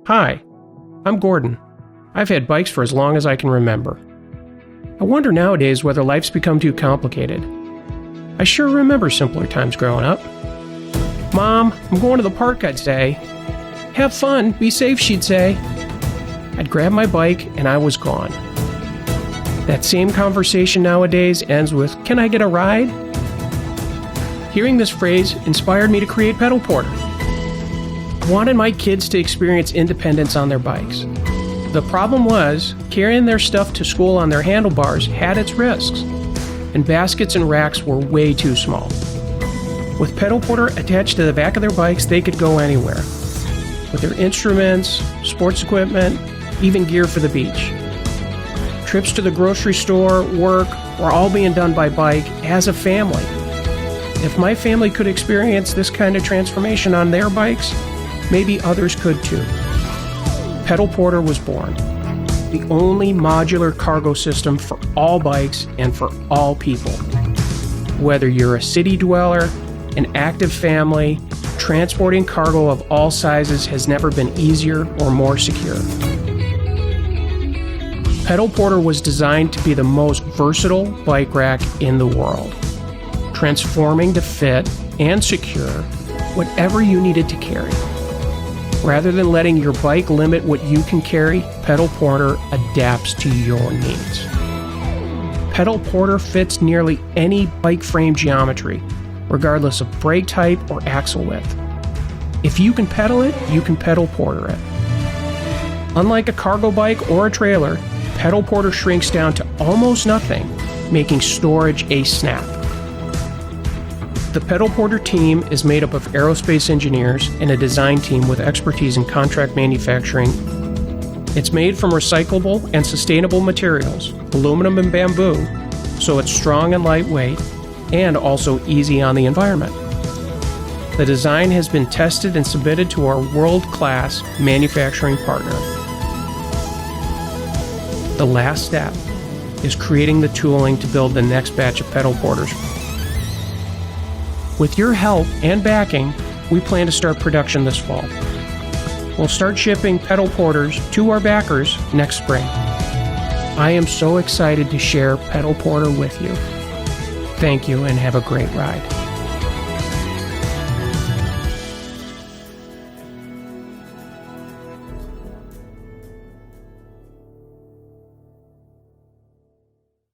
Hi, I'm Gordon. I've had bikes for as long as I can remember. I wonder nowadays whether life's become too complicated. I sure remember simpler times growing up. Mom, I'm going to the park, I'd say. Have fun, be safe, she'd say. I'd grab my bike and I was gone. That same conversation nowadays ends with, "Can I get a ride?" Hearing this phrase inspired me to create PedalPorteur. I wanted my kids to experience independence on their bikes. The problem was, carrying their stuff to school on their handlebars had its risks, and baskets and racks were way too small. With PedalPorteur attached to the back of their bikes, they could go anywhere, with their instruments, sports equipment, even gear for the beach. Trips to the grocery store, work, were all being done by bike as a family. If my family could experience this kind of transformation on their bikes, maybe others could too. PedalPorteur was born, the only modular cargo system for all bikes and for all people. Whether you're a city dweller, an active family, transporting cargo of all sizes has never been easier or more secure. PedalPorteur was designed to be the most versatile bike rack in the world, transforming to fit and secure whatever you needed to carry. Rather than letting your bike limit what you can carry, PedalPorteur adapts to your needs. PedalPorteur fits nearly any bike frame geometry, regardless of brake type or axle width. If you can pedal it, you can PedalPorteur it. Unlike a cargo bike or a trailer, PedalPorteur shrinks down to almost nothing, making storage a snap. The PedalPorteur team is made up of aerospace engineers and a design team with expertise in contract manufacturing. It's made from recyclable and sustainable materials, aluminum and bamboo, so it's strong and lightweight, and also easy on the environment. The design has been tested and submitted to our world-class manufacturing partner. The last step is creating the tooling to build the next batch of PedalPorteurs. With your help and backing, we plan to start production this fall. We'll start shipping PedalPorteurs to our backers next spring. I am so excited to share PedalPorteur with you. Thank you and have a great ride.